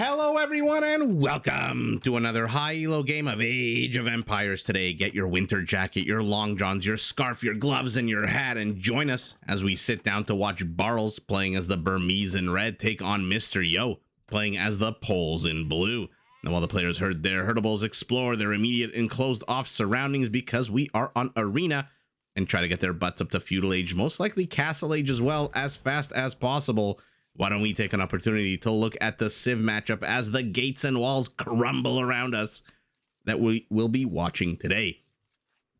Hello everyone and welcome to another high elo game of Age of Empires. Today, get your winter jacket, your long johns, your scarf, your gloves, and your hat, and join us as we sit down to watch Barles playing as the Burmese in red take on Mr. Yo playing as the Poles in blue. Now, while the players herd their herdables explore their immediate enclosed off surroundings because we are on arena and try to get their butts up to Feudal Age, most likely Castle Age as well, as fast as possible. Why don't we take an opportunity to look at the Civ matchup as the gates and walls crumble around us that we will be watching today.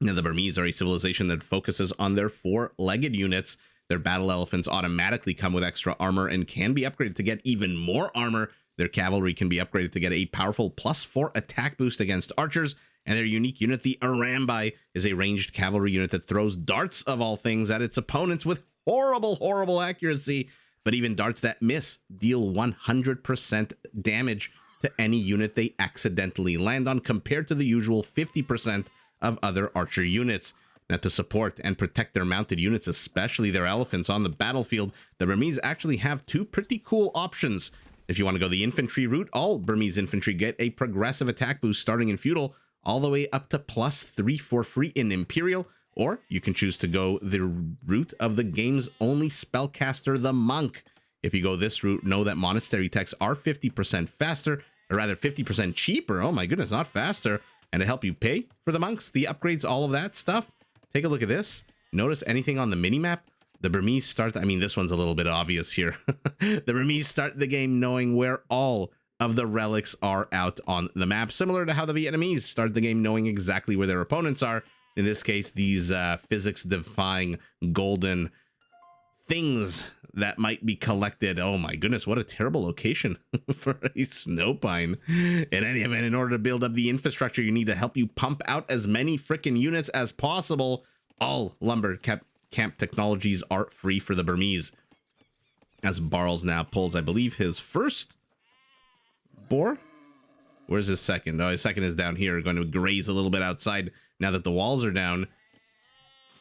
Now, the Burmese are a civilization that focuses on their four-legged units. Their battle elephants automatically come with extra armor and can be upgraded to get even more armor. Their cavalry can be upgraded to get a powerful +4 attack boost against archers. And their unique unit, the Arambai, is a ranged cavalry unit that throws darts of all things at its opponents with horrible accuracy. But even darts that miss deal 100% damage to any unit they accidentally land on, compared to the usual 50% of other archer units. Now, to support and protect their mounted units, especially their elephants on the battlefield, the Burmese actually have two pretty cool options. If you want to go the infantry route, all Burmese infantry get a progressive attack boost starting in Feudal, all the way up to +3 for free in Imperial. Or you can choose to go the route of the game's only spellcaster, the Monk. If you go this route, know that monastery techs are 50% faster, or rather 50% cheaper. Oh my goodness, not faster. And to help you pay for the monks, the upgrades, all of that stuff. Take a look at this. Notice anything on the minimap? The Burmese start, I mean, this one's a little bit obvious here. The Burmese start the game knowing where all of the relics are out on the map, similar to how the Vietnamese start the game knowing exactly where their opponents are. In this case, these physics-defying golden things that might be collected. Oh my goodness, what a terrible location for a snow pine. In any event, in order to build up the infrastructure, you need to help you pump out as many freaking units as possible. All lumber camp technologies are free for the Burmese. As Barles now pulls, I believe, his first boar. Where's his second? Oh, his second is down here, going to graze a little bit outside now that the walls are down.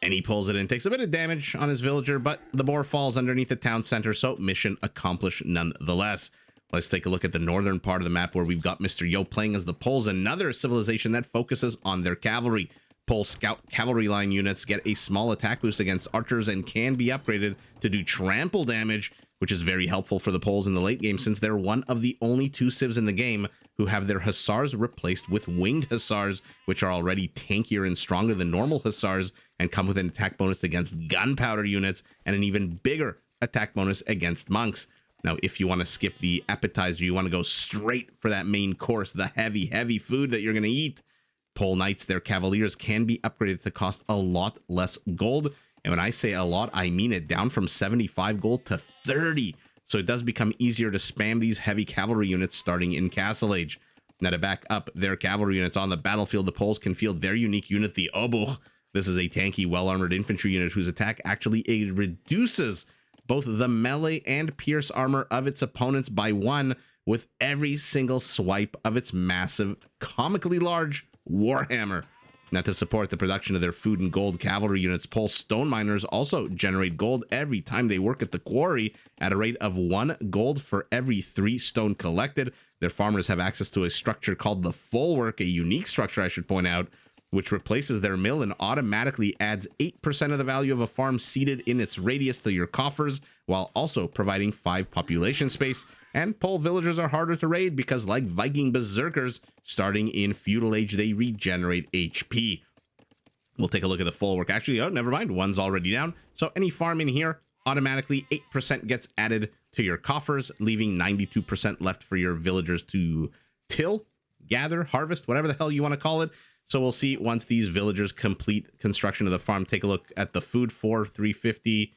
And he pulls it in, takes a bit of damage on his villager, but the boar falls underneath the town center, so mission accomplished nonetheless. Let's take a look at the northern part of the map where we've got Mr. Yo playing as the Poles, another civilization that focuses on their cavalry. Pole scout cavalry line units get a small attack boost against archers and can be upgraded to do trample damage, which is very helpful for the Poles in the late game, since they're one of the only two civs in the game who have their hussars replaced with winged hussars, which are already tankier and stronger than normal hussars and come with an attack bonus against gunpowder units and an even bigger attack bonus against monks. Now, if you want to skip the appetizer, you want to go straight for that main course, the heavy food that you're going to eat, Pole Knights, their cavaliers, can be upgraded to cost a lot less gold. And when I say a lot, I mean it, down from 75 gold to 30. So it does become easier to spam these heavy cavalry units starting in Castle Age. Now, to back up their cavalry units on the battlefield, the Poles can field their unique unit, the Obuch. This is a tanky, well-armored infantry unit whose attack actually reduces both the melee and pierce armor of its opponents by 1 with every single swipe of its massive, comically large warhammer. Now, to support the production of their food and gold cavalry units, Pole stone miners also generate gold every time they work at the quarry at a rate of 1 gold for every 3 stone collected. Their farmers have access to a structure called the Fullwork, a unique structure, I should point out, which replaces their mill and automatically adds 8% of the value of a farm seated in its radius to your coffers, while also providing 5 population space. And Pole villagers are harder to raid because, like Viking berserkers, starting in Feudal Age, they regenerate HP. We'll take a look at the Fullwork. Actually, oh, never mind, 1's already down. So any farm in here, automatically 8% gets added to your coffers, leaving 92% left for your villagers to till, gather, harvest, whatever the hell you want to call it. So we'll see once these villagers complete construction of the farm. Take a look at the food for 350,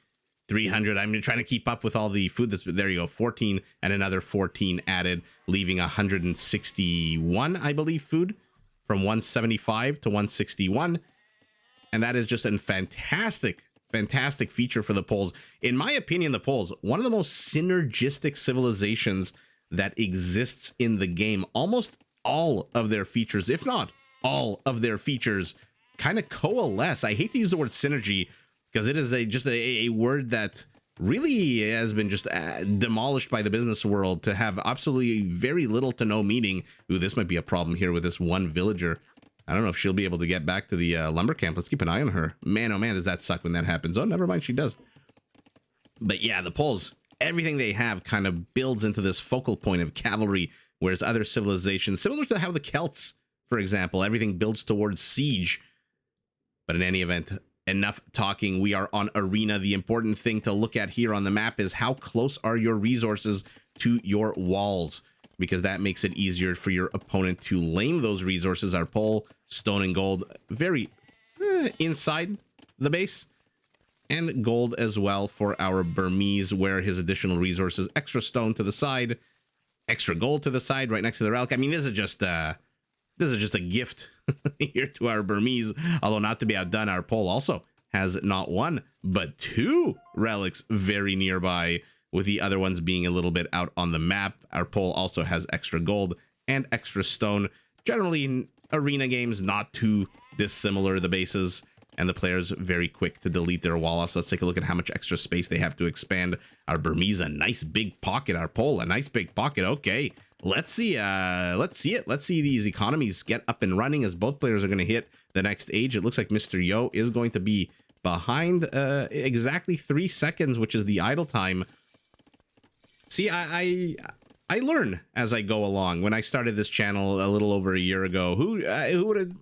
300. I'm trying to keep up with all the food that's, there you go, 14 and another 14 added, leaving 161, I believe, food from 175 to 161. And that is just a fantastic feature for the Poles. In my opinion, the Poles, one of the most synergistic civilizations that exists in the game. Almost all of their features, if not all of their features, kind of coalesce. I hate to use the word synergy because it is just a word that really has been just demolished by the business world to have absolutely very little to no meaning. Ooh, this might be a problem here with this one villager. I don't know if she'll be able to get back to the lumber camp. Let's keep an eye on her. Man, oh man, does that suck when that happens. Oh, never mind, she does. But yeah, the Poles, everything they have kind of builds into this focal point of cavalry, whereas other civilizations, similar to how the Celts, for example, everything builds towards siege. But in any event, enough talking. We are on arena. The important thing to look at here on the map is how close are your resources to your walls, because that makes it easier for your opponent to lame those resources. Our Pole, stone and gold, very inside the base, and gold as well for our Burmese, where his additional resources, extra stone to the side, extra gold to the side, right next to the relic. I mean, this is just a gift here to our Burmese, although not to be outdone, our Pole also has not one, but two relics very nearby, with the other ones being a little bit out on the map. Our Pole also has extra gold and extra stone. Generally, in arena games, not too dissimilar, the bases, and the players very quick to delete their wall offs. Let's take a look at how much extra space they have to expand. Our Burmese, a nice big pocket. Our Pole, a nice big pocket. Okay, let's see it. Let's see these economies get up and running as both players are going to hit the next age. It looks like Mr. Yo is going to be behind exactly 3 seconds, which is the idle time. See, I learn as I go along. When I started this channel a little over a year ago, who would have,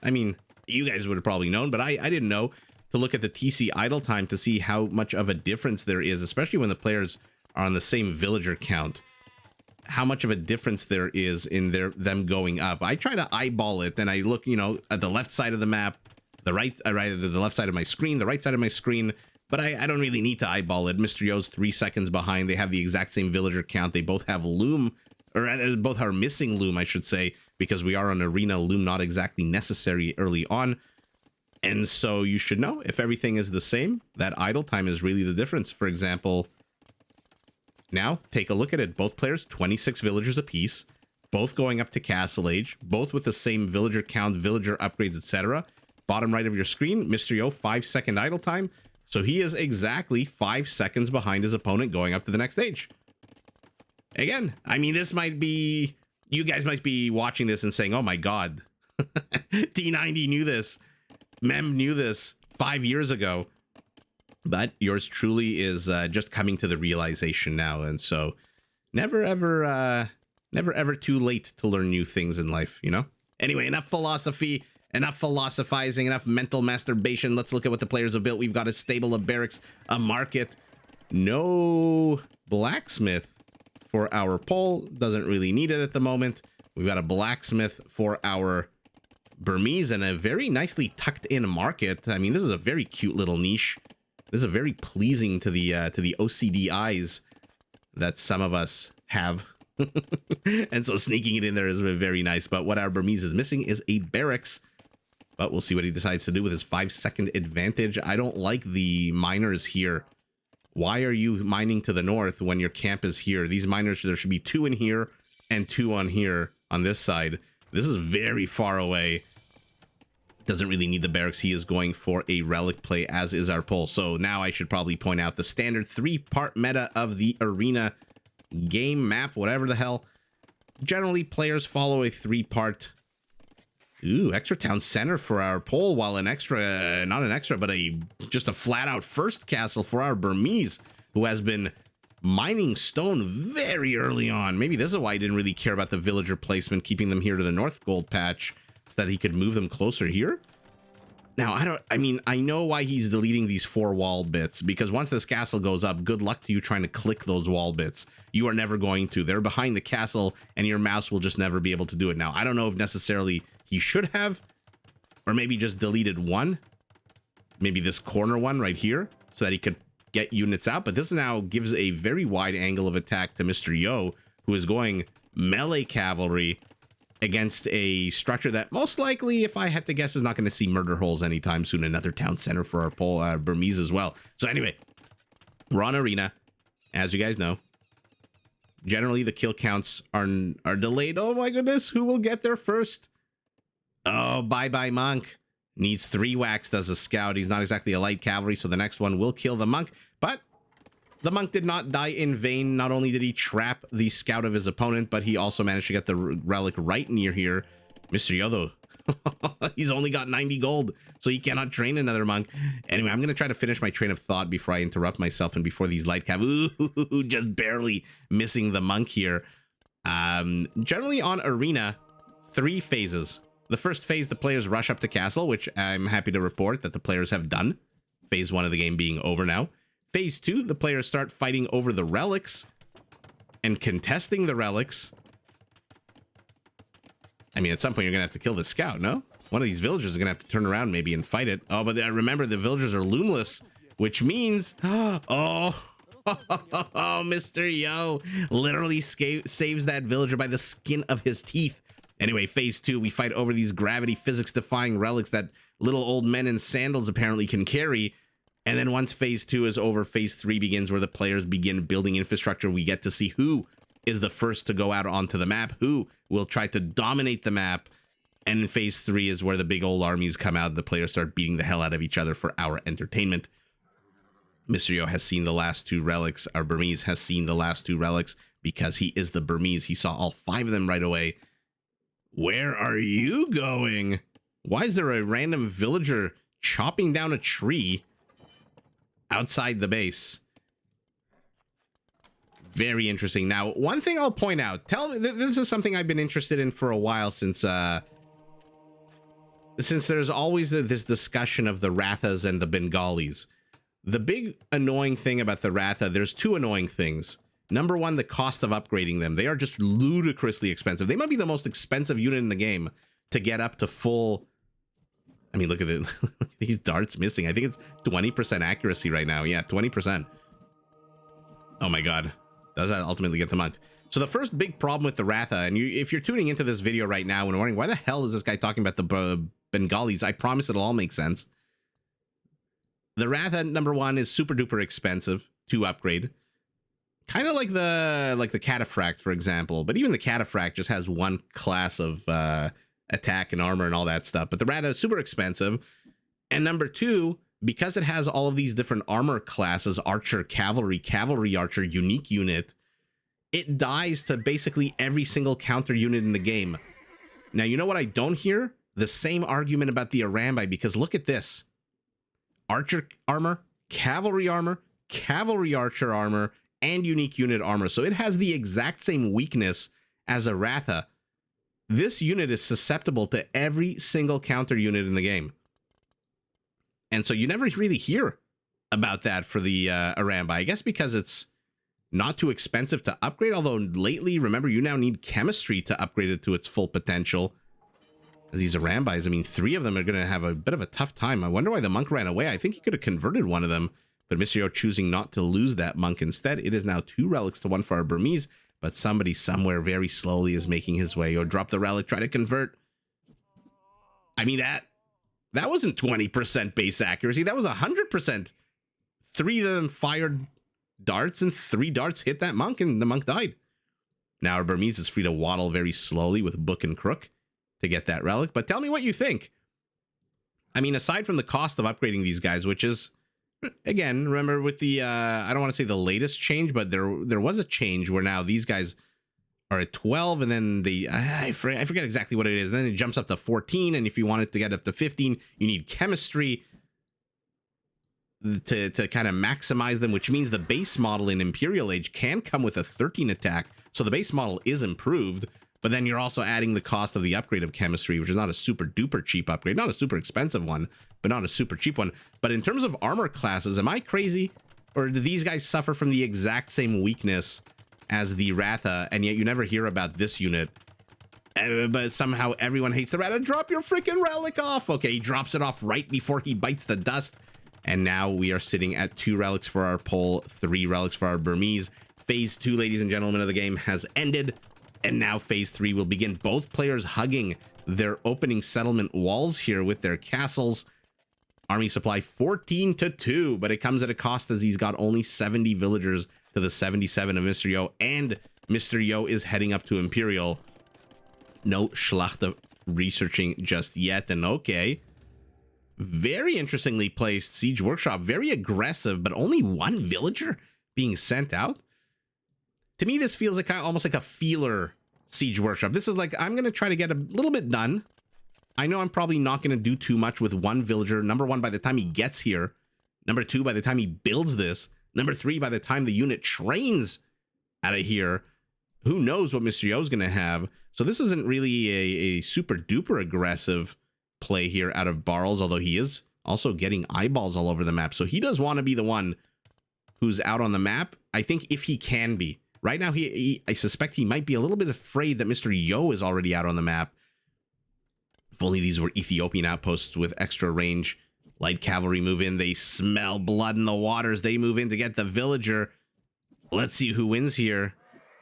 I mean, you guys would have probably known, but I didn't know to look at the TC idle time to see how much of a difference there is, especially when the players are on the same villager count. How much of a difference there is in them going up. I try to eyeball it, and I look, at the left side of the map, the left side of my screen, the right side of my screen, but I don't really need to eyeball it. Mr. Yo's 3 seconds behind. They have the exact same villager count. They both have loom, or both are missing loom, I should say, because we are on arena. Loom not exactly necessary early on. And so you should know, if everything is the same, that idle time is really the difference. For example, now take a look at it. Both players, 26 villagers apiece, both going up to Castle Age, both with the same villager count, villager upgrades, etc. Bottom right of your screen, Mr. Yo, 5-second idle time. So he is exactly 5 seconds behind his opponent going up to the next stage. Again, I mean, this might be, you guys might be watching this and saying, oh my God, T90 knew this. Mem knew this 5 years ago. But yours truly is just coming to the realization now. And so never ever too late to learn new things in life, Anyway, enough philosophy. Enough philosophizing, enough mental masturbation. Let's look at what the players have built. We've got a stable, a barracks, a market. No blacksmith for our Pole. Doesn't really need it at the moment. We've got a blacksmith for our Burmese and a very nicely tucked in market. I mean, this is a very cute little niche. This is very pleasing to the OCD eyes that some of us have. And so sneaking it in there is very nice. But what our Burmese is missing is a barracks. But we'll see what he decides to do with his 5-second advantage. I don't like the miners here. Why are you mining to the north when your camp is here? These miners, there should be 2 in here and 2 on here on this side. This is very far away. Doesn't really need the barracks. He is going for a relic play, as is our Pole. So now I should probably point out the standard 3-part meta of the arena game map, whatever the hell. Generally, players follow a 3-part. Ooh, extra town center for our Pole, while an extra, not an extra, but just a flat out first castle for our Burmese, who has been mining stone very early on. Maybe this is why he didn't really care about the villager placement, keeping them here to the north gold patch, so that he could move them closer here. Now, I know why he's deleting these 4 wall bits, because once this castle goes up, good luck to you trying to click those wall bits. You are never going to. They're behind the castle, and your mouse will just never be able to do it. Now, I don't know if necessarily he should have, or maybe just deleted one. Maybe this corner one right here, so that he could get units out. But this now gives a very wide angle of attack to Mr. Yo, who is going melee cavalry against a structure that most likely, if I had to guess, is not going to see murder holes anytime soon. Another town center for our Pole, Burmese as well. So anyway, we're on arena, as you guys know. Generally, the kill counts are delayed. Oh my goodness, who will get there first? Oh, bye-bye monk. Needs 3 whacks, does a scout. He's not exactly a light cavalry, so the next one will kill the monk. But the monk did not die in vain. Not only did he trap the scout of his opponent, but he also managed to get the relic right near here. Mr. Yo, though, he's only got 90 gold, so he cannot train another monk. Anyway, I'm going to try to finish my train of thought before I interrupt myself and before these light cav. Ooh, just barely missing the monk here. Generally on Arena, 3 phases. The first phase, the players rush up to castle, which I'm happy to report that the players have done. Phase 1 of the game being over now. Phase 2, the players start fighting over the relics and contesting the relics. I mean, at some point, you're going to have to kill the scout, no? One of these villagers is going to have to turn around maybe and fight it. Oh, but remember, the villagers are loomless, which means... Oh, Mr. Yo literally saves that villager by the skin of his teeth. Anyway, phase 2, we fight over these gravity physics-defying relics that little old men in sandals apparently can carry. And then once phase 2 is over, phase 3 begins, where the players begin building infrastructure. We get to see who is the first to go out onto the map, who will try to dominate the map. And in phase 3 is where the big old armies come out. The players start beating the hell out of each other for our entertainment. Mr. Yo has seen the last 2 relics. Our Burmese has seen the last 2 relics because he is the Burmese. He saw all 5 of them right away. Where are you going? Why is there a random villager chopping down a tree outside the base? Very interesting. Now, one thing I'll point out, this is something I've been interested in for a while, since there's always this discussion of the Rathas and the Bengalis. The big annoying thing about the Ratha, there's 2 annoying things. Number 1, the cost of upgrading them. They are just ludicrously expensive. They might be the most expensive unit in the game to get up to full. I mean, look at it. These darts missing. I think it's 20% accuracy right now. Yeah, 20%. Oh my god. Does that ultimately get the monk? So the first big problem with the Ratha, and if you're tuning into this video right now and wondering, why the hell is this guy talking about the Bengalis? I promise it'll all make sense. The Ratha, number 1, is super duper expensive to upgrade. Kind of like the Cataphract, for example. But even the Cataphract just has 1 class of attack and armor and all that stuff. But the Ratha is super expensive. And number 2, because it has all of these different armor classes, archer, cavalry archer, unique unit, it dies to basically every single counter unit in the game. Now, you know what I don't hear? The same argument about the Arambai, because look at this. Archer armor, cavalry archer armor, and unique unit armor. So it has the exact same weakness as a Ratha. This unit is susceptible to every single counter unit in the game. And so you never really hear about that for the Arambai. I guess because it's not too expensive to upgrade. Although lately, remember, you now need chemistry to upgrade it to its full potential. These Arambais, I mean, 3 of them are going to have a bit of a tough time. I wonder why the monk ran away. I think he could have converted one of them. But Mr. Yo choosing not to lose that monk instead. It is now 2 relics to 1 for our Burmese. But somebody somewhere very slowly is making his way. Or drop the relic, try to convert. I mean, that wasn't 20% base accuracy. That was 100%. 3 of them fired darts and 3 darts hit that monk and the monk died. Now our Burmese is free to waddle very slowly with book and crook to get that relic. But tell me what you think. I mean, aside from the cost of upgrading these guys, which is, again, remember with the, I don't want to say the latest change, but there was a change where now these guys are at 12, and then I forget exactly what it is. And then it jumps up to 14, and if you want it to get up to 15, you need chemistry to kind of maximize them, which means the base model in Imperial Age can come with a 13 attack. So the base model is improved, but then you're also adding the cost of the upgrade of chemistry, which is not a super duper cheap upgrade, not a super expensive one, but not a super cheap one. But in terms of armor classes, am I crazy? Or do these guys suffer from the exact same weakness as the Ratha, and yet you never hear about this unit? But somehow everyone hates the Ratha. Drop your freaking relic off. Okay, he drops it off right before he bites the dust. And now we are sitting at 2 relics for our Pole, 3 relics for our Burmese. Phase 2, ladies and gentlemen, of the game has ended. And now phase 3 will begin. Both players hugging their opening settlement walls here with their castles. Army supply 14-2, but it comes at a cost as he's got only 70 villagers to the 77 of Mr. Yo. And Mr. Yo is heading up to Imperial. No Schlachte researching just yet. And okay, very interestingly placed Siege Workshop. Very aggressive, but only 1 villager being sent out. To me, this feels like almost like a feeler siege workshop. This is like, I'm going to try to get a little bit done. I know I'm probably not going to do too much with one villager. Number one, by the time he gets here. Number two, by the time he builds this. Number three, by the time the unit trains out of here. Who knows what Mr. Yo is going to have. So this isn't really a super duper aggressive play here out of Barles, although he is also getting eyeballs all over the map. So he does want to be the one who's out on the map. I think if he can be. Right now, I suspect he might be a little bit afraid that Mr. Yo is already out on the map. If only these were Ethiopian outposts with extra range. Light cavalry move in. They smell blood in the waters. They move in to get the villager. Let's see who wins here.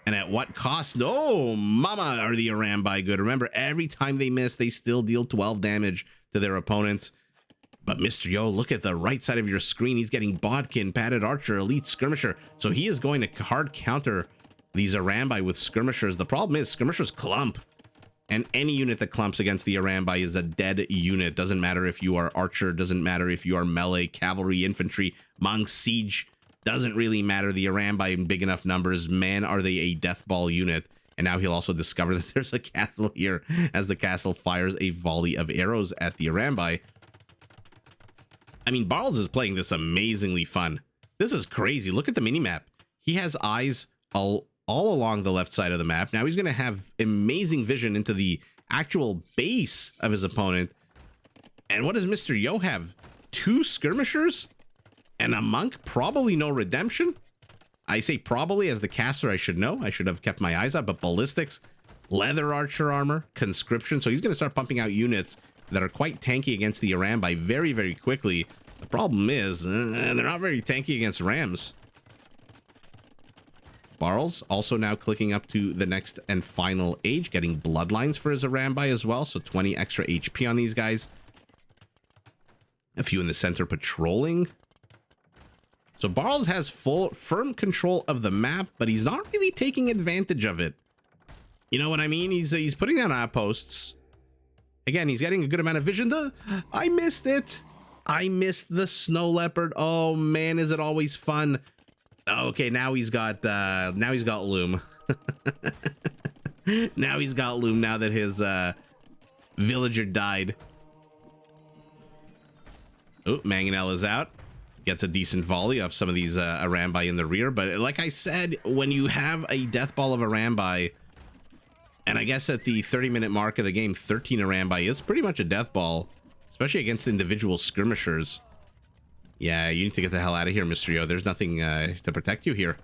And at what cost? Oh, mama, are the Arambai good? Remember, every time they miss, they still deal 12 damage to their opponents. But Mr. Yo, look at the right side of your screen. He's getting Bodkin, Padded Archer, Elite Skirmisher. So he is going to hard counter these Arambai with Skirmishers. The problem is Skirmishers clump. And any unit that clumps against the Arambai is a dead unit. Doesn't matter if you are Archer. Doesn't matter if you are Melee, Cavalry, Infantry, Monks, Siege. Doesn't really matter. The Arambai in big enough numbers. Man, are they a death ball unit. And now he'll also discover that there's a castle here as the castle fires a volley of arrows at the Arambai. I mean, Barles is playing this amazingly fun. This is crazy. Look at the minimap. He has eyes all along the left side of the map. Now he's going to have amazing vision into the actual base of his opponent. And what does Mr. Yo have? 2 skirmishers and a monk? Probably no redemption. I say probably as the caster. I should know. I should have kept my eyes up. But ballistics, leather archer armor, conscription. So he's going to start pumping out units that are quite tanky against the Arambai very, very quickly. The problem is they're not very tanky against Rams. Barles also now clicking up to the next and final age, getting bloodlines for his Arambai as well. So 20 extra HP on these guys. A few in the center patrolling. So Barles has firm control of the map, but he's not really taking advantage of it. You know what I mean? He's putting down outposts. Again, he's getting a good amount of vision. I missed it. I missed the snow leopard. Oh man, is it always fun? Okay, now he's got loom. Now he's got loom now that his villager died. Oh, Mangonel is out. Gets a decent volley off some of these Arambai in the rear. But like I said, when you have a death ball of Arambai, and I guess at the 30-minute mark of the game, 13 Arambai is pretty much a death ball, especially against individual skirmishers. Yeah, you need to get the hell out of here, Mr. Yo. There's nothing to protect you here.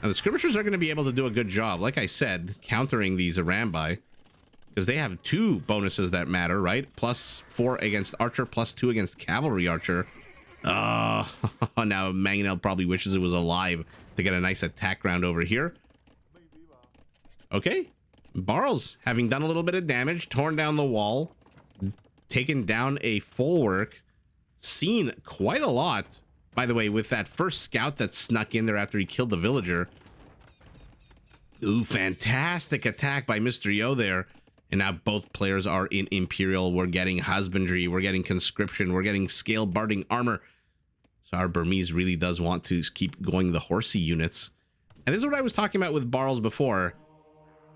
Now, the skirmishers are going to be able to do a good job, like I said, countering ththese Arambai, because they have 2 bonuses that matter, right? +4 against Archer, +2 against Cavalry Archer. Oh, now Mangonel probably wishes it was alive to get a nice attack round over here. Okay. Barles, having done a little bit of damage, torn down the wall, taken down a full work, seen quite a lot, by the way, with that first scout that snuck in there after he killed the villager. Ooh, fantastic attack by Mr. Yo there. And now both players are in Imperial. We're getting husbandry, we're getting conscription, we're getting scale barding armor. So our Burmese really does want to keep going the horsey units. And this is what I was talking about with Barles before,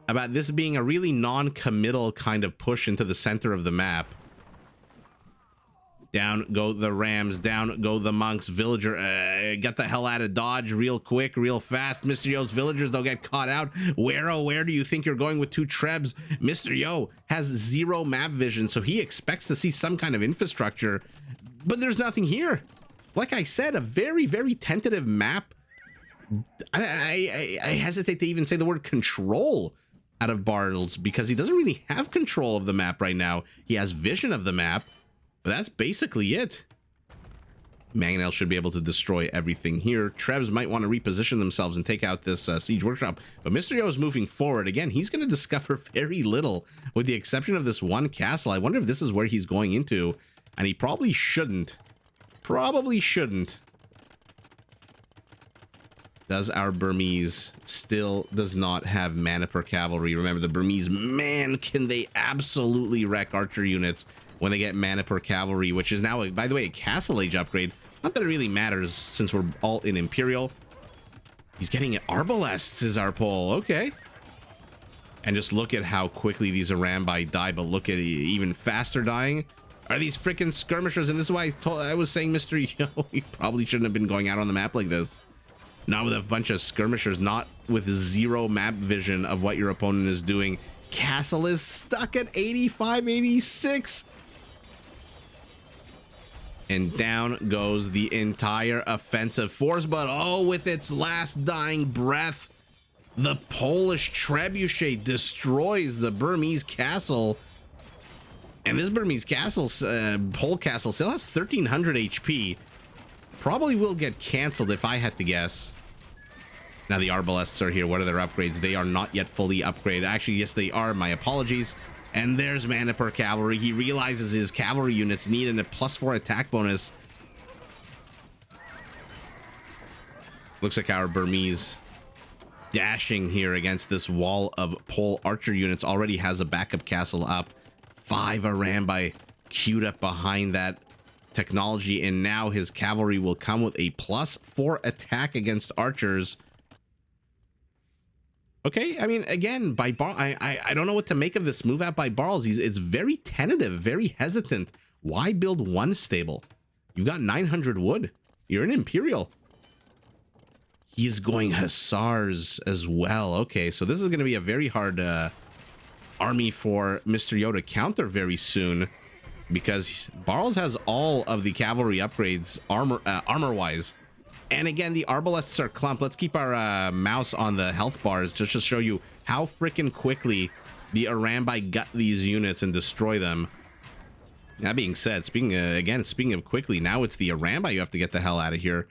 about this being a really non-committal kind of push into the center of the map. Down go the Rams, down go the monks. Villager, get the hell out of Dodge real quick, real fast. Mr. Yo's villagers, they'll get caught out. Where do you think you're going with 2 trebs? Mr. Yo has 0 map vision, so he expects to see some kind of infrastructure, but there's nothing here. Like I said, a very, very tentative map. I hesitate to even say the word control out of Barles, because he doesn't really have control of the map right now. He has vision of the map, but that's basically it. Mangonel should be able to destroy everything here. Trebs might want to reposition themselves and take out this siege workshop, but Mr. Yo is moving forward. Again, he's going to discover very little, with the exception of this one castle. I wonder if this is where he's going into, and he probably shouldn't. Probably shouldn't. Does our Burmese still does not have mana per cavalry? Remember, the Burmese, man, can they absolutely wreck archer units when they get mana per cavalry, which is now, by the way, a Castle Age upgrade. Not that it really matters since we're all in Imperial. He's getting arbalests is our Pole. Okay. And just look at how quickly these Arambai die, but look at even faster dying. Are these freaking skirmishers? And this is why I was saying, Mr. Yo, you probably shouldn't have been going out on the map like this. Not with a bunch of skirmishers, not with zero map vision of what your opponent is doing. Castle is stuck at 85, 86. And down goes the entire offensive force, but oh, with its last dying breath, the Polish trebuchet destroys the Burmese castle. And this Burmese castle, Pole castle, still has 1300 HP. Probably will get canceled if I had to guess. Now the arbalests are here. What are their upgrades? They are not yet fully upgraded. Actually, yes, they are. My apologies. And there's mana per cavalry. He realizes his cavalry units need a +4 attack bonus. Looks like our Burmese dashing here against this wall of Pole archer units already has a backup castle up. 5 Arambai queued up behind that technology, and now his cavalry will come with a +4 attack against archers. Okay, I mean, again, by I don't know what to make of this move out by Barles. It's very tentative, very hesitant. Why build one stable? You got 900 wood. You're an Imperial. He is going Hussars as well. Okay, so this is going to be a very hard army for Mr. Yo to counter very soon, because Barles has all of the cavalry upgrades armor-wise. And again, the arbalests are clumped. Let's keep our mouse on the health bars just to show you how freaking quickly the Arambai gut these units and destroy them. That being said, speaking of quickly, now it's the Arambai you have to get the hell out of here.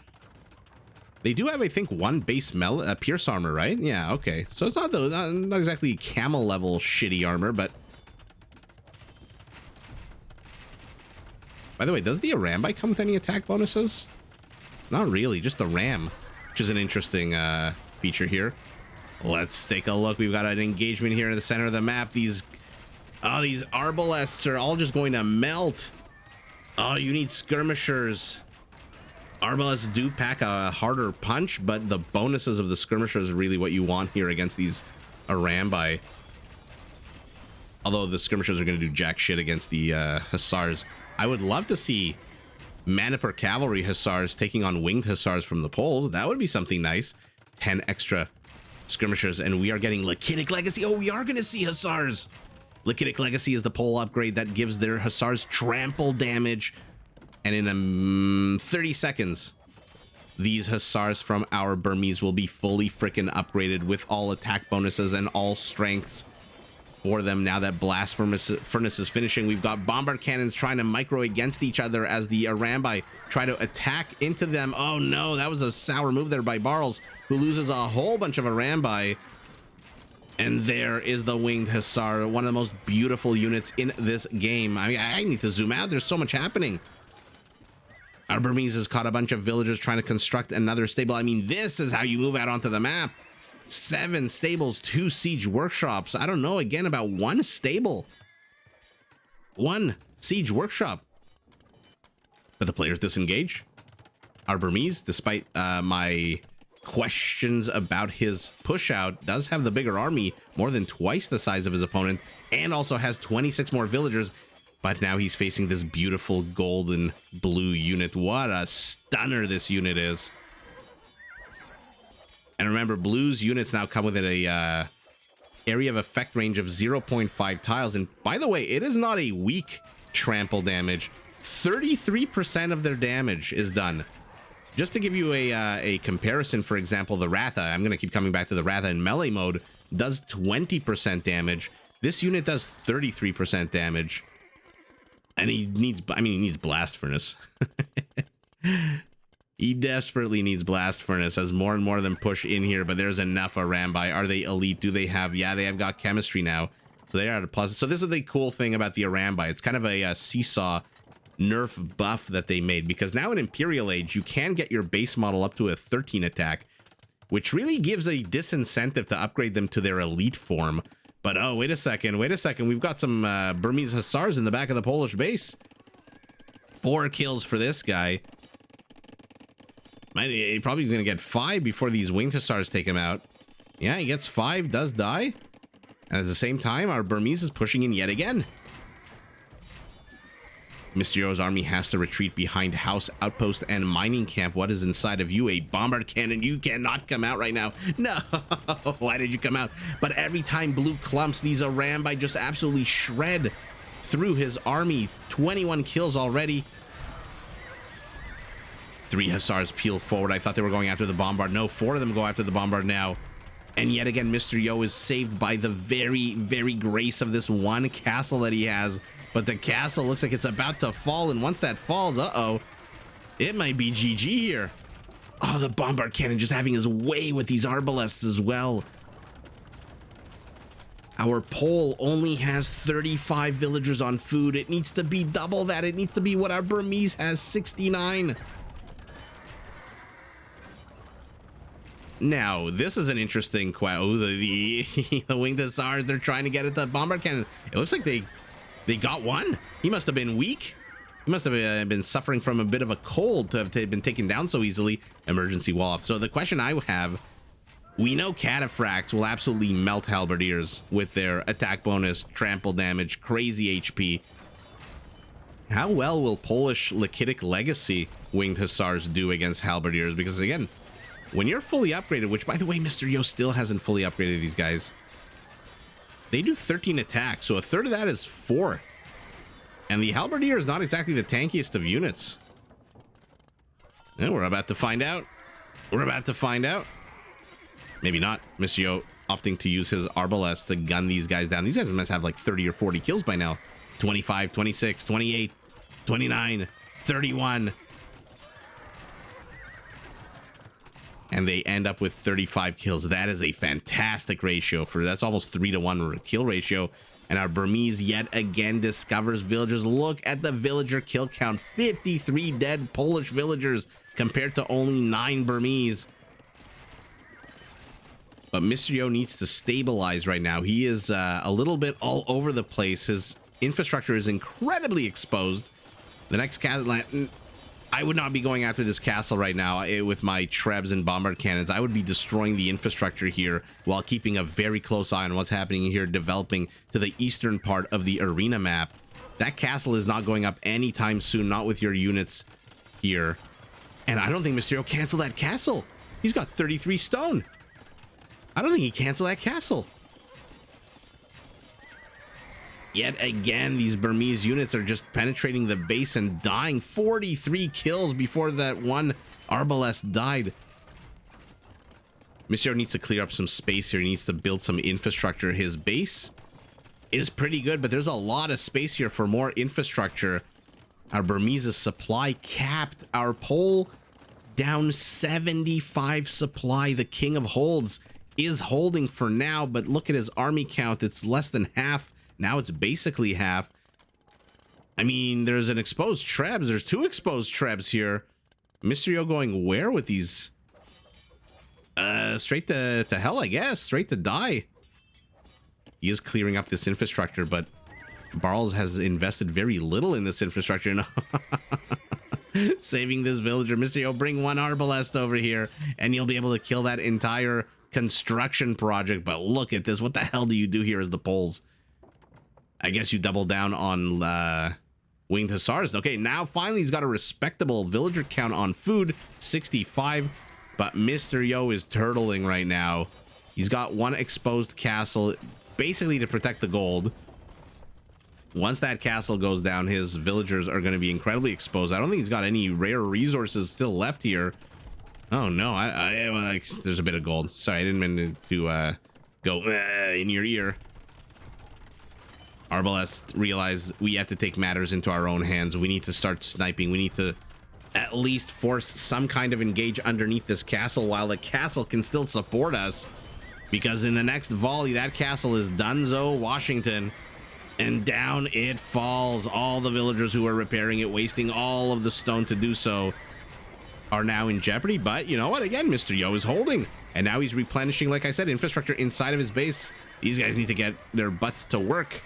They do have, I think, one base pierce armor, right? Yeah, okay. So it's not exactly camel level shitty armor, but... By the way, does the Arambai come with any attack bonuses? Not really, just the ram, which is an interesting feature here. Let's take a look. We've got an engagement here in the center of the map. These arbalests are all just going to melt. Oh, you need skirmishers. Arbalests do pack a harder punch, but the bonuses of the skirmishers are really what you want here against these Arambai. Although the skirmishers are going to do jack shit against the Hussars. I would love to see mana per cavalry Hussars taking on winged Hussars from the Poles. That would be something nice. 10 extra skirmishers, and we are getting Lakitic Legacy. Oh, we are going to see Hussars. Lakitic Legacy is the Pole upgrade that gives their Hussars trample damage. And in 30 seconds, these Hussars from our Burmese will be fully freaking upgraded with all attack bonuses and all strengths for them now that Blast Furnace is finishing. We've got Bombard Cannons trying to micro against each other as the Arambai try to attack into them. Oh no, that was a sour move there by Barles, who loses a whole bunch of Arambai. And there is the Winged Hussar, one of the most beautiful units in this game. I mean, I need to zoom out. There's so much happening. Our Burmese has caught a bunch of villagers trying to construct another stable. I mean, this is how you move out onto the map. 7 stables, 2 siege workshops. I don't know, again, about 1 stable. 1 siege workshop. But the players disengage. Our Burmese, despite my questions about his push out, does have the bigger army, more than twice the size of his opponent, and also has 26 more villagers. But now he's facing this beautiful golden blue unit. What a stunner this unit is. And remember, blue's units now come with a area of effect range of 0.5 tiles. And by the way, it is not a weak trample damage. 33% of their damage is done. Just to give you a comparison, for example, the Ratha, I'm going to keep coming back to the Ratha in melee mode, does 20% damage. This unit does 33% damage. And he needs Blast Furnace. He desperately needs Blast Furnace as more and more of them push in here, but there's enough Arambai. Are they elite? Do they have... Yeah, they have got chemistry now. So they are at a plus. So this is the cool thing about the Arambai. It's kind of a seesaw nerf buff that they made, because now in Imperial Age, you can get your base model up to a 13 attack, which really gives a disincentive to upgrade them to their elite form. But oh, wait a second. We've got some Burmese Hussars in the back of the Polish base. 4 kills for this guy. He probably gonna get 5 before these winged hussars take him out. Yeah, he gets 5, does die. And at the same time, our Burmese is pushing in yet again. Mr. Yo's army has to retreat behind house, outpost, and mining camp. What is inside of you? A bombard cannon. You cannot come out right now. No, why did you come out? But every time blue clumps, these Arambi just absolutely shred through his army. 21 kills already. 3 hussars peel forward. I thought they were going after the bombard. No, 4 of them go after the bombard now. And yet again, Mr. Yo is saved by the very, very grace of this one castle that he has. But the castle looks like it's about to fall, and once that falls, uh-oh, it might be GG here. Oh, the bombard cannon just having his way with these arbalests as well. Our Pole only has 35 villagers on food. It needs to be double that. It needs to be what our Burmese has, 69. Now, this is an interesting question. The winged hussars, they're trying to get at the bombard cannon. It looks like they got one. He must have been weak. He must have been suffering from a bit of a cold to have been taken down so easily. Emergency wall off. So the question I have, we know cataphracts will absolutely melt halberdiers with their attack bonus, trample damage, crazy HP. How well will Polish Lakitic Legacy winged hussars do against halberdiers? Because again, when you're fully upgraded, which by the way, Mr. Yo still hasn't fully upgraded these guys. They do 13 attacks, so a third of that is 4. And the halberdier is not exactly the tankiest of units. And we're about to find out. We're about to find out. Maybe not. Mr. Yo opting to use his arbalest to gun these guys down. These guys must have like 30 or 40 kills by now. 25, 26, 28, 29, 31. And they end up with 35 kills. That is a fantastic ratio for that's almost 3-to-1 kill ratio. And our Burmese yet again discovers villagers. Look at the villager kill count. 53 dead Polish villagers compared to only 9 Burmese. But Mr. Yo needs to stabilize right now. He is a little bit all over the place. His infrastructure is incredibly exposed. The next castle, I would not be going after this castle right now with my Trebs and bombard cannons. I would be destroying the infrastructure here while keeping a very close eye on what's happening here, developing to the eastern part of the arena map. That castle is not going up anytime soon, not with your units here. And I don't think Mr. Yo canceled that castle. He's got 33 stone. I don't think he canceled that castle. Yet again, these Burmese units are just penetrating the base and dying. 43 kills before that one arbalest died. Mr. needs to clear up some space here. He needs to build some infrastructure. His base is pretty good, but there's a lot of space here for more infrastructure. Our Burmese supply capped. Our Pole down 75 supply. The King of Holds is holding for now, but look at his army count. It's less than half. Now it's basically half. I mean, there's an exposed Trebs. There's 2 exposed Trebs here. Mr. Yo going where with these? Straight to hell, I guess. Straight to die. He is clearing up this infrastructure, but Barles has invested very little in this infrastructure. Saving this villager. Mr. Yo, bring 1 arbalest over here, and you'll be able to kill that entire construction project. But look at this. What the hell do you do here as the Poles? I guess you double down on winged hussars. Okay, now finally he's got a respectable villager count on food, 65. But Mr. Yo is turtling right now. He's got 1 exposed castle, basically to protect the gold. Once that castle goes down, his villagers are going to be incredibly exposed. I don't think he's got any rare resources still left here. Oh no, there's a bit of gold. Sorry, I didn't mean to go in your ear. Arbalest realized we have to take matters into our own hands. We need to start sniping. We need to at least force some kind of engage underneath this castle while the castle can still support us. Because in the next volley, that castle is Dunzo, Washington. And down it falls. All the villagers who are repairing it, wasting all of the stone to do so, are now in jeopardy. But you know what? Again, Mr. Yo is holding. And now he's replenishing, like I said, infrastructure inside of his base. These guys need to get their butts to work.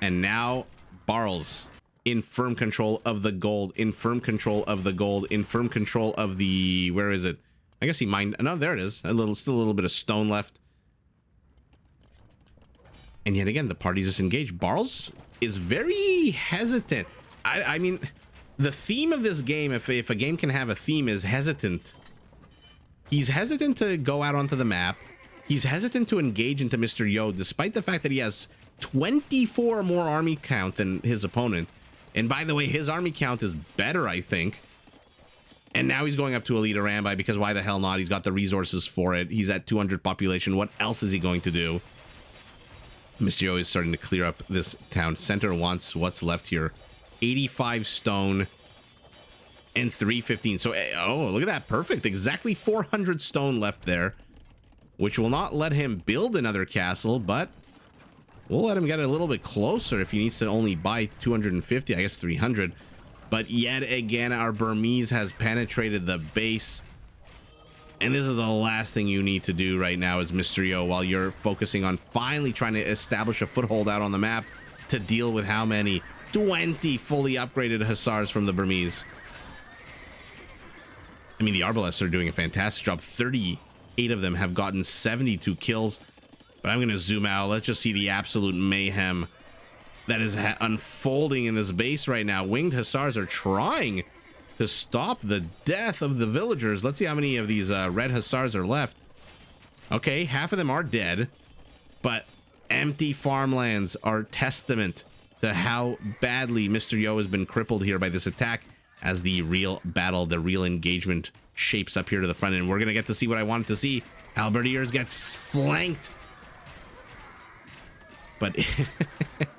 And now Barles in firm control of the gold, in firm control of the gold, in firm control of the, where is it? I guess he mined, no, there it is. Still a little bit of stone left. And yet again, the party's disengaged. Barles is very hesitant. I mean, the theme of this game, if a game can have a theme, is hesitant. He's hesitant to go out onto the map. He's hesitant to engage into Mr. Yo, despite the fact that he has 24 more army count than his opponent. And by the way, his army count is better, I think. And now he's going up to Elite Arambai because why the hell not? He's got the resources for it. He's at 200 population. What else is he going to do? Mr. Yo is starting to clear up this town center. Wants what's left here. 85 stone and 315. So, oh, look at that. Perfect. Exactly 400 stone left there, which will not let him build another castle, but we'll let him get a little bit closer if he needs to only buy 250, I guess 300. But yet again, our Burmese has penetrated the base. And this is the last thing you need to do right now is Mr. Yo, while you're focusing on finally trying to establish a foothold out on the map to deal with how many? 20 fully upgraded Hussars from the Burmese. I mean, the Arbalests are doing a fantastic job. 38 of them have gotten 72 kills. But I'm going to zoom out. Let's just see the absolute mayhem that is unfolding in this base right now. Winged Hussars are trying to stop the death of the villagers. Let's see how many of these red Hussars are left. Okay, half of them are dead. But empty farmlands are testament to how badly Mr. Yo has been crippled here by this attack, as the real battle, the real engagement shapes up here to the front. And we're going to get to see what I wanted to see. Halberdiers gets flanked. But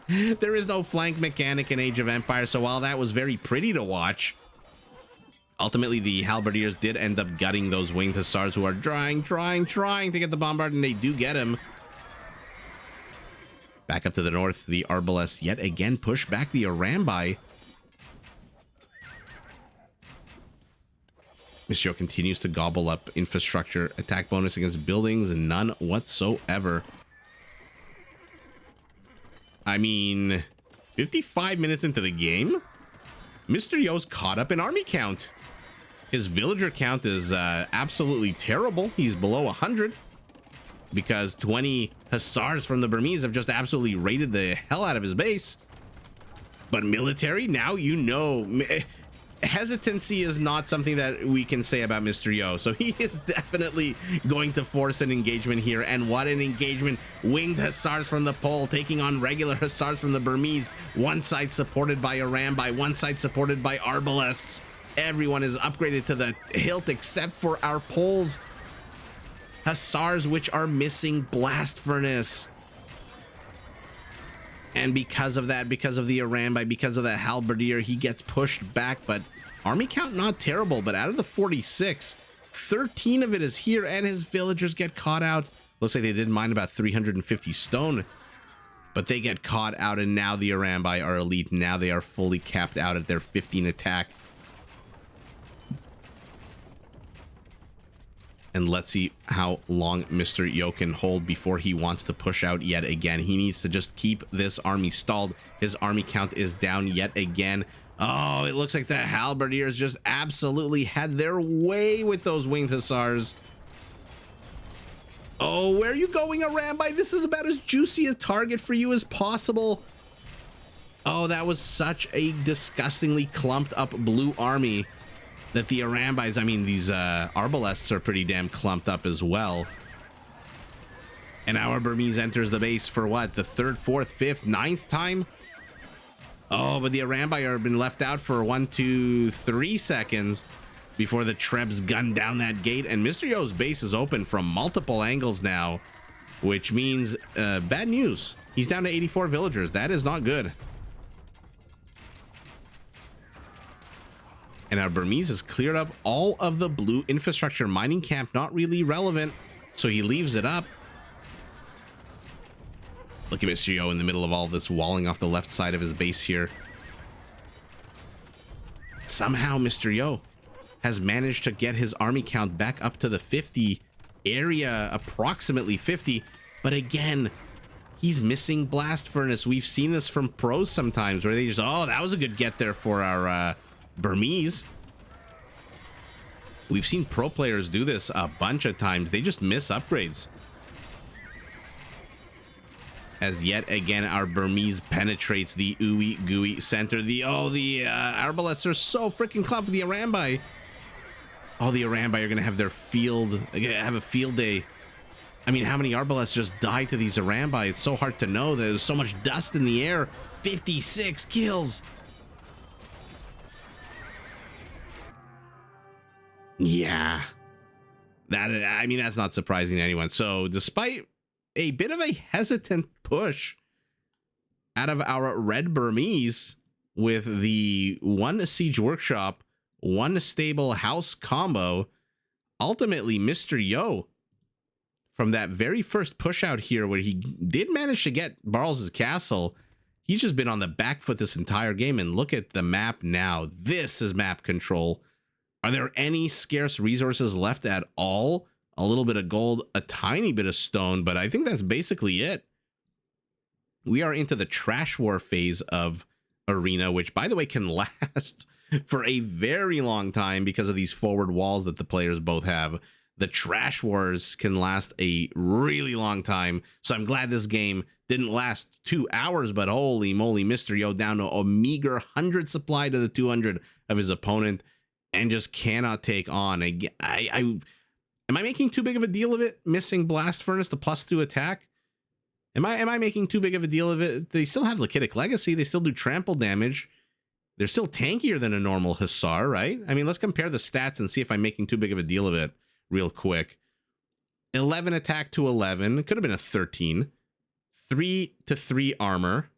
there is no flank mechanic in Age of Empires, so while that was very pretty to watch, ultimately the Halberdiers did end up gutting those Winged Hussars who are trying to get the bombard, and they do get him. Back up to the north, the Arbalests yet again push back the Arambai. Mr. Yo continues to gobble up infrastructure, attack bonus against buildings, and none whatsoever. I mean, 55 minutes into the game, Mr. Yo's caught up in army count. His villager count is absolutely terrible. He's below 100 because 20 Hussars from the Burmese have just absolutely raided the hell out of his base. But military, now you know, hesitancy is not something that we can say about Mr. Yo. So he is definitely going to force an engagement here. And what an engagement. Winged Hussars from the pole taking on regular Hussars from the Burmese. One side supported by Arambai, one side supported by Arbalests. Everyone is upgraded to the hilt except for our poles. Hussars, which are missing blast furnace. And because of that, because of the Arambai, because of the Halberdier, he gets pushed back. But army count not terrible, but out of the 46, 13 of it is here, and his villagers get caught out. Looks like they did mine about 350 stone, but they get caught out, and now the Arambai are elite. Now they are fully capped out at their 15 attack. And let's see how long Mr. Yo can hold before he wants to push out yet again. He needs to just keep this army stalled. His army count is down yet again. Oh, it looks like the Halberdiers just absolutely had their way with those Winged Hussars. Oh, where are you going, Arambai? This is about as juicy a target for you as possible. Oh, that was such a disgustingly clumped up blue army that the Arambais, I mean, these Arbalests are pretty damn clumped up as well. And our Burmese enters the base for what? The third, fourth, fifth, ninth time? Oh, but the Arambai have been left out for 1, 2, 3 seconds before the Trebs gun down that gate. And Mr. Yo's base is open from multiple angles now, which means bad news. He's down to 84 villagers. That is not good. And our Burmese has cleared up all of the blue infrastructure. Mining camp, not really relevant, so he leaves it up. Look at Mr. Yo in the middle of all this, walling off the left side of his base here. Somehow Mr. Yo has managed to get his army count back up to the 50 area, approximately 50. But again, He's missing Blast Furnace. We've seen this from pros sometimes where they just, oh, that was a good get there for our Burmese. We've seen pro players do this a bunch of times. They just miss upgrades. As yet again, our Burmese penetrates the ooey gooey center. The Arbalests are so freaking clumped. The Arambai. Oh, the Arambai are going to have their have a field day. I mean, how many Arbalests just died to these Arambai? It's so hard to know. There's so much dust in the air. 56 kills. Yeah. I mean, that's not surprising to anyone. So despite a bit of a hesitant push out of our red Burmese with the 1 siege workshop, 1 stable house combo, ultimately Mr. Yo, from that very first push out here where he did manage to get Barles' castle, he's just been on the back foot this entire game. And look at the map now. This is map control. Are there any scarce resources left at all? A little bit of gold, a tiny bit of stone, but I think that's basically it. We are into the trash war phase of Arena, which, by the way, can last for a very long time because of these forward walls that the players both have. The trash wars can last a really long time, so I'm glad this game didn't last 2 hours, but holy moly, Mr. Yo down to a meager 100 supply to the 200 of his opponent and just cannot take on. Am I making too big of a deal of it? Missing Blast Furnace, the +2 attack? Am I making too big of a deal of it? They still have Lakitic Legacy. They still do trample damage. They're still tankier than a normal Hussar, right? I mean, let's compare the stats and see if I'm making too big of a deal of it real quick. 11 attack to 11. It could have been a 13. 3 to 3 armor.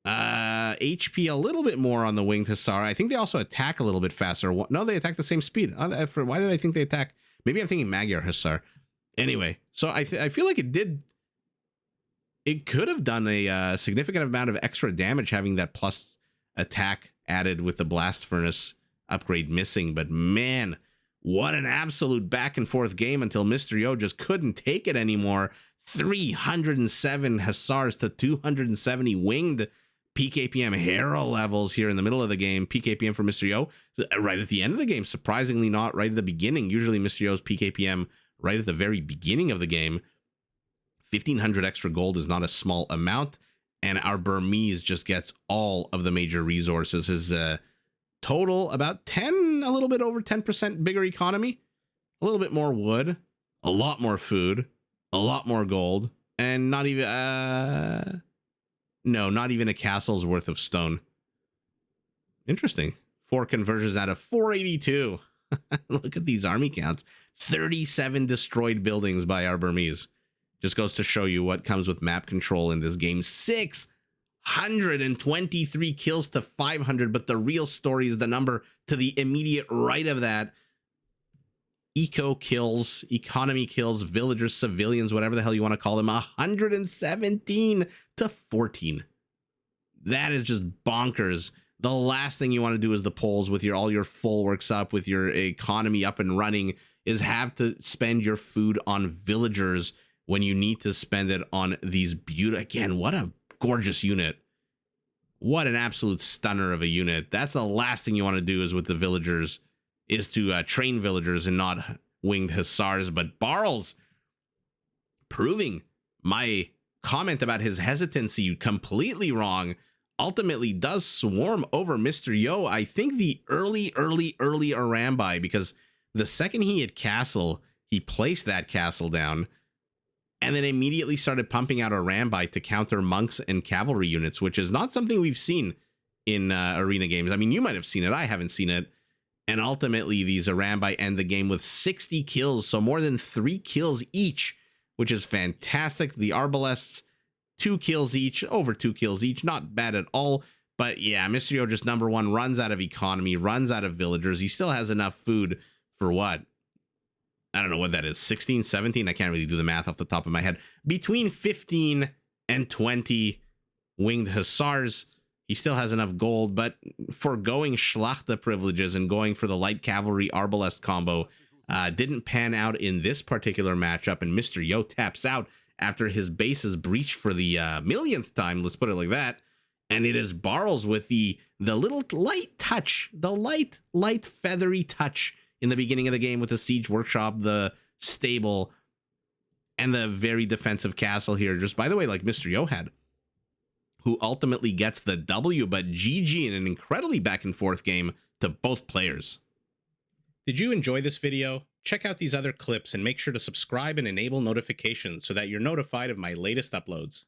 HP a little bit more on the winged Hussar. I think they also attack a little bit faster. No, they attack the same speed. Why did I think they attack? Maybe I'm thinking Magyar Hussar. Anyway, so I feel like it could have done a significant amount of extra damage having that plus attack added with the Blast Furnace upgrade missing. But man, what an absolute back and forth game until Mr. Yo just couldn't take it anymore. 307 Hussars to 270 winged PKPM hero levels here in the middle of the game. PKPM for Mr. Yo right at the end of the game. Surprisingly not right at the beginning. Usually Mr. Yo's PKPM right at the very beginning of the game. 1,500 extra gold is not a small amount. And our Burmese just gets all of the major resources. His total about 10, a little bit over 10% bigger economy. A little bit more wood. A lot more food. A lot more gold. And not even... No, not even a castle's worth of stone. Interesting. 4 conversions out of 482. Look at these army counts. 37 destroyed buildings by our Burmese. Just goes to show you what comes with map control in this game. 623 kills to 500, but the real story is the number to the immediate right of that. Eco kills, economy kills, villagers, civilians, whatever the hell you want to call them, 117 to 14. That is just bonkers. The last thing you want to do is the polls with all your full works up, with your economy up and running, is have to spend your food on villagers when you need to spend it on these beautiful. Again, what a gorgeous unit. What an absolute stunner of a unit. That's the last thing you want to do is with the villagers, is to train villagers and not winged Hussars. But Barles, proving my comment about his hesitancy completely wrong, ultimately does swarm over Mr. Yo. I think the early Arambai, because the second he had castle, he placed that castle down and then immediately started pumping out Arambai to counter monks and cavalry units, which is not something we've seen in arena games. I mean, you might have seen it. I haven't seen it. And ultimately, these Arambai end the game with 60 kills, so more than 3 kills each, which is fantastic. The Arbalests, 2 kills each, over 2 kills each, not bad at all. But yeah, Mr. Yo just number one, runs out of economy, runs out of villagers. He still has enough food for what? I don't know what that is, 16, 17? I can't really do the math off the top of my head. Between 15 and 20 winged Hussars. He still has enough gold, but foregoing Schlachter privileges and going for the light cavalry Arbalest combo didn't pan out in this particular matchup, and Mr. Yo taps out after his base is breached for the millionth time, let's put it like that. And it is Barles with the little light touch, the light feathery touch in the beginning of the game with the siege workshop, the stable, and the very defensive castle here. Just by the way, like Mr. Yohad, who ultimately gets the W, but GG in an incredibly back and forth game to both players. Did you enjoy this video? Check out these other clips and make sure to subscribe and enable notifications so that you're notified of my latest uploads.